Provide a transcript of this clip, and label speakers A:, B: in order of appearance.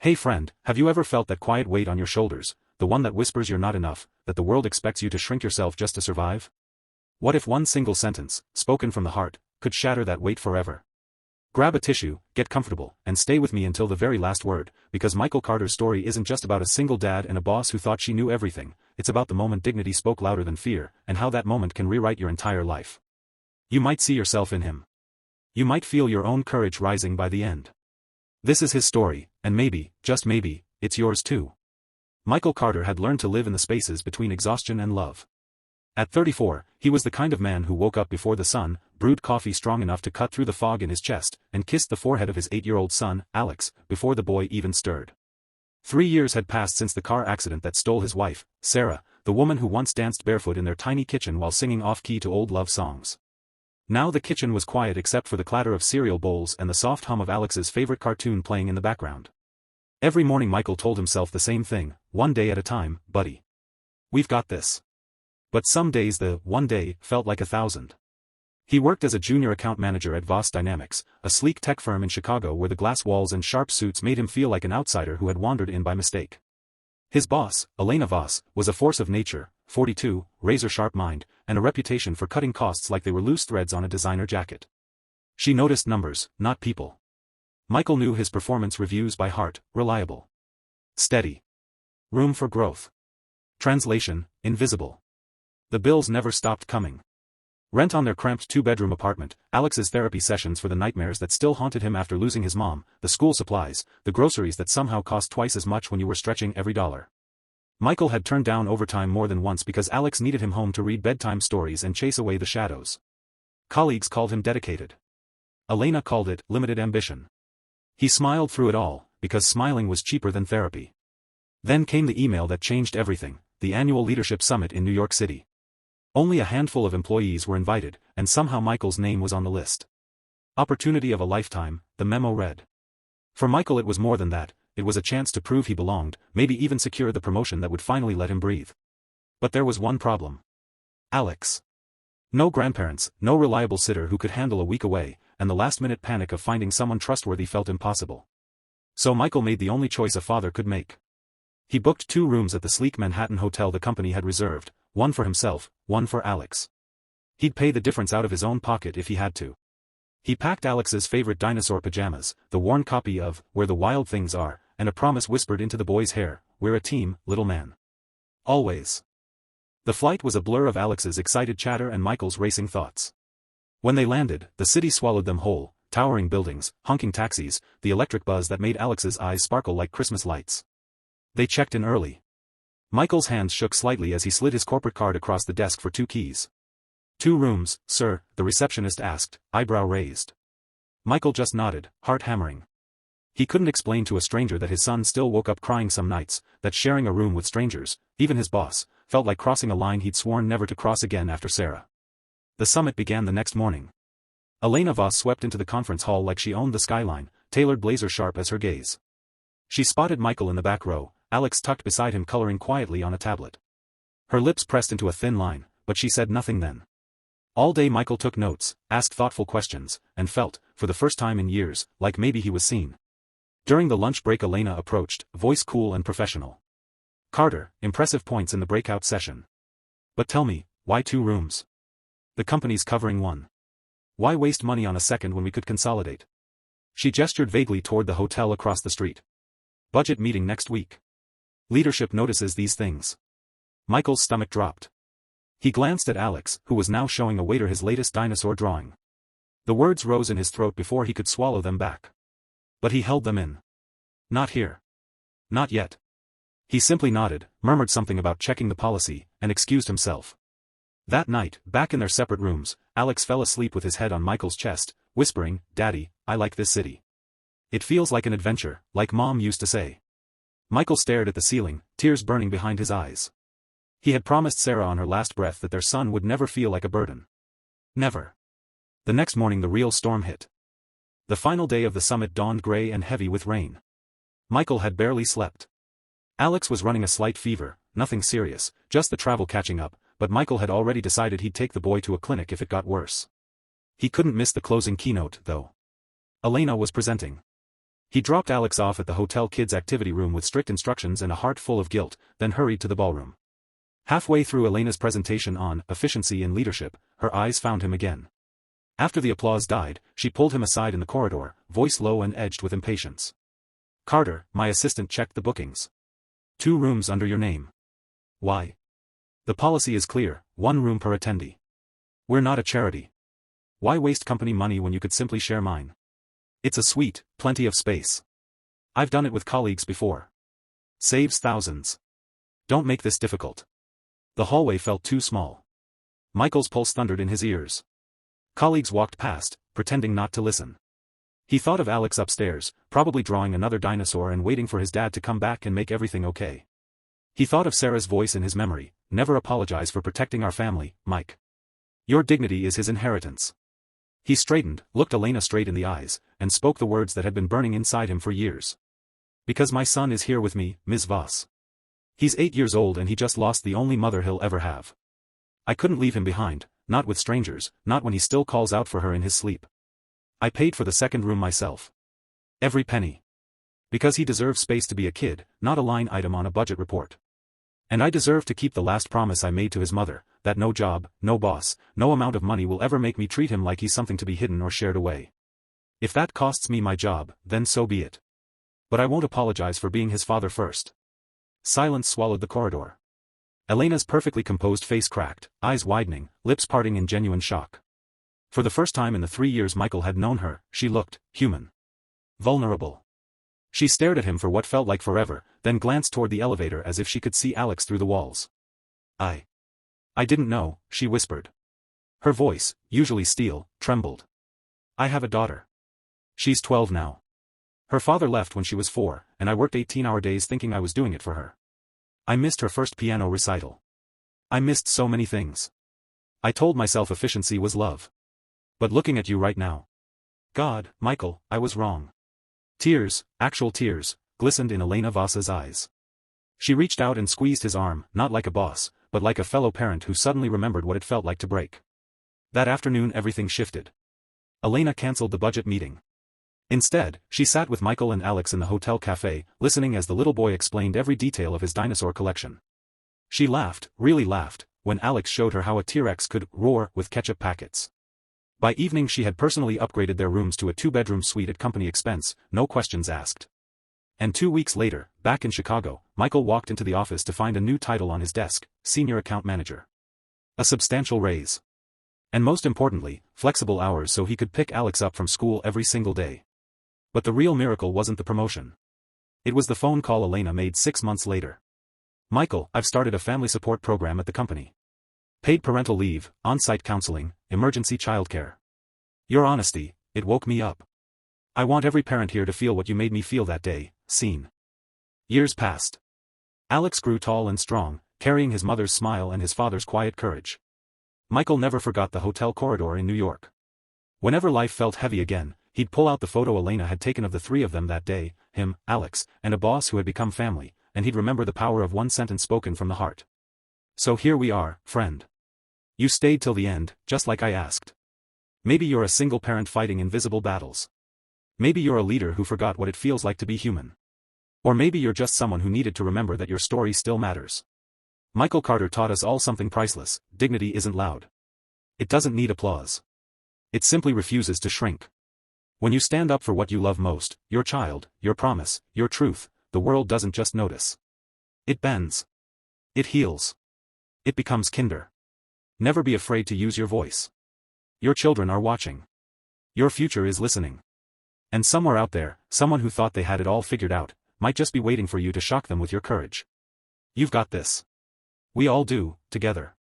A: Hey friend, have you ever felt that quiet weight on your shoulders, the one that whispers you're not enough, that the world expects you to shrink yourself just to survive? What if one single sentence, spoken from the heart, could shatter that weight forever? Grab a tissue, get comfortable, and stay with me until the very last word, because Michael Carter's story isn't just about a single dad and a boss who thought she knew everything, it's about the moment dignity spoke louder than fear, and how that moment can rewrite your entire life. You might see yourself in him. You might feel your own courage rising by the end. This is his story, and maybe, just maybe, it's yours too. Michael Carter had learned to live in the spaces between exhaustion and love. At 34, he was the kind of man who woke up before the sun, brewed coffee strong enough to cut through the fog in his chest, and kissed the forehead of his 8-year-old son, Alex, before the boy even stirred. 3 years had passed since the car accident that stole his wife, Sarah, the woman who once danced barefoot in their tiny kitchen while singing off-key to old love songs. Now the kitchen was quiet except for the clatter of cereal bowls and the soft hum of Alex's favorite cartoon playing in the background. Every morning Michael told himself the same thing, one day at a time, buddy. We've got this. But some days the one day felt like 1,000. He worked as a junior account manager at Voss Dynamics, a sleek tech firm in Chicago where the glass walls and sharp suits made him feel like an outsider who had wandered in by mistake. His boss, Elena Voss, was a force of nature, 42, razor-sharp mind, and a reputation for cutting costs like they were loose threads on a designer jacket. She noticed numbers, not people. Michael knew his performance reviews by heart, reliable. Steady. Room for growth. Translation, invisible. The bills never stopped coming. Rent on their cramped 2-bedroom apartment, Alex's therapy sessions for the nightmares that still haunted him after losing his mom, the school supplies, the groceries that somehow cost twice as much when you were stretching every dollar. Michael had turned down overtime more than once because Alex needed him home to read bedtime stories and chase away the shadows. Colleagues called him dedicated. Elena called it limited ambition. He smiled through it all, because smiling was cheaper than therapy. Then came the email that changed everything, the annual leadership summit in New York City. Only a handful of employees were invited, and somehow Michael's name was on the list. Opportunity of a lifetime, the memo read. For Michael it was more than that, it was a chance to prove he belonged, maybe even secure the promotion that would finally let him breathe. But there was one problem. Alex. No grandparents, no reliable sitter who could handle a week away, and the last-minute panic of finding someone trustworthy felt impossible. So Michael made the only choice a father could make. He booked 2 rooms at the sleek Manhattan hotel the company had reserved, one for himself, one for Alex. He'd pay the difference out of his own pocket if he had to. He packed Alex's favorite dinosaur pajamas, the worn copy of Where the Wild Things Are, and a promise whispered into the boy's hair, "We're a team, little man. Always." The flight was a blur of Alex's excited chatter and Michael's racing thoughts. When they landed, the city swallowed them whole, towering buildings, honking taxis, the electric buzz that made Alex's eyes sparkle like Christmas lights. They checked in early. Michael's hands shook slightly as he slid his corporate card across the desk for 2 keys. 2 rooms, sir, the receptionist asked, eyebrow raised. Michael just nodded, heart hammering. He couldn't explain to a stranger that his son still woke up crying some nights, that sharing a room with strangers, even his boss, felt like crossing a line he'd sworn never to cross again after Sarah. The summit began the next morning. Elena Voss swept into the conference hall like she owned the skyline, tailored blazer sharp as her gaze. She spotted Michael in the back row, Alex tucked beside him coloring quietly on a tablet. Her lips pressed into a thin line, but she said nothing then. All day Michael took notes, asked thoughtful questions, and felt, for the first time in years, like maybe he was seen. During the lunch break Elena approached, voice cool and professional. "Carter, impressive points in the breakout session. But tell me, why 2 rooms? The company's covering 1. Why waste money on a second when we could consolidate?" She gestured vaguely toward the hotel across the street. "Budget meeting next week. Leadership notices these things." Michael's stomach dropped. He glanced at Alex, who was now showing a waiter his latest dinosaur drawing. The words rose in his throat before he could swallow them back. But he held them in. "Not here. Not yet." He simply nodded, murmured something about checking the policy, and excused himself. That night, back in their separate rooms, Alex fell asleep with his head on Michael's chest, whispering, "Daddy, I like this city. It feels like an adventure, like Mom used to say." Michael stared at the ceiling, tears burning behind his eyes. He had promised Sarah on her last breath that their son would never feel like a burden. Never. The next morning the real storm hit. The final day of the summit dawned gray and heavy with rain. Michael had barely slept. Alex was running a slight fever, nothing serious, just the travel catching up, but Michael had already decided he'd take the boy to a clinic if it got worse. He couldn't miss the closing keynote, though. Elena was presenting. He dropped Alex off at the hotel kids' activity room with strict instructions and a heart full of guilt, then hurried to the ballroom. Halfway through Elena's presentation on efficiency in leadership, her eyes found him again. After the applause died, she pulled him aside in the corridor, voice low and edged with impatience. "Carter, my assistant checked the bookings. 2 rooms under your name." "Why?" "The policy is clear, 1 room per attendee. We're not a charity. Why waste company money when you could simply share mine? It's a suite, plenty of space. I've done it with colleagues before. Saves thousands. Don't make this difficult." The hallway felt too small. Michael's pulse thundered in his ears. Colleagues walked past, pretending not to listen. He thought of Alex upstairs, probably drawing another dinosaur and waiting for his dad to come back and make everything okay. He thought of Sarah's voice in his memory, "Never apologize for protecting our family, Mike. Your dignity is his inheritance." He straightened, looked Elena straight in the eyes, and spoke the words that had been burning inside him for years. "Because my son is here with me, Ms. Voss. He's 8 years old and he just lost the only mother he'll ever have. I couldn't leave him behind, not with strangers, not when he still calls out for her in his sleep. I paid for the second room myself. Every penny. Because he deserves space to be a kid, not a line item on a budget report. And I deserve to keep the last promise I made to his mother, that no job, no boss, no amount of money will ever make me treat him like he's something to be hidden or shared away. If that costs me my job, then so be it. But I won't apologize for being his father first." Silence swallowed the corridor. Elena's perfectly composed face cracked, eyes widening, lips parting in genuine shock. For the first time in the 3 years Michael had known her, she looked human. Vulnerable. She stared at him for what felt like forever, then glanced toward the elevator as if she could see Alex through the walls. I didn't know," she whispered. Her voice, usually steel, trembled. "I have a daughter. She's 12 now. Her father left when she was 4, and I worked 18-hour days thinking I was doing it for her. I missed her first piano recital. I missed so many things. I told myself efficiency was love. But looking at you right now. God, Michael, I was wrong." Tears, actual tears, glistened in Elena Voss's eyes. She reached out and squeezed his arm, not like a boss, but like a fellow parent who suddenly remembered what it felt like to break. That afternoon everything shifted. Elena cancelled the budget meeting. Instead, she sat with Michael and Alex in the hotel cafe, listening as the little boy explained every detail of his dinosaur collection. She laughed, really laughed, when Alex showed her how a T-Rex could roar with ketchup packets. By evening she had personally upgraded their rooms to a 2-bedroom suite at company expense, no questions asked. And 2 weeks later, back in Chicago, Michael walked into the office to find a new title on his desk, Senior Account Manager. A substantial raise. And most importantly, flexible hours so he could pick Alex up from school every single day. But the real miracle wasn't the promotion. It was the phone call Elena made 6 months later. "Michael, I've started a family support program at the company. Paid parental leave, on-site counseling, emergency childcare. Your honesty, it woke me up. I want every parent here to feel what you made me feel that day, seen." Years passed. Alex grew tall and strong, carrying his mother's smile and his father's quiet courage. Michael never forgot the hotel corridor in New York. Whenever life felt heavy again, he'd pull out the photo Elena had taken of the 3 of them that day, him, Alex, and a boss who had become family, and he'd remember the power of one sentence spoken from the heart. "So here we are, friend. You stayed till the end, just like I asked. Maybe you're a single parent fighting invisible battles. Maybe you're a leader who forgot what it feels like to be human. Or maybe you're just someone who needed to remember that your story still matters." Michael Carter taught us all something priceless: dignity isn't loud. It doesn't need applause. It simply refuses to shrink. When you stand up for what you love most, your child, your promise, your truth, the world doesn't just notice. It bends. It heals. It becomes kinder. Never be afraid to use your voice. Your children are watching. Your future is listening. And somewhere out there, someone who thought they had it all figured out, might just be waiting for you to shock them with your courage. You've got this. We all do, together.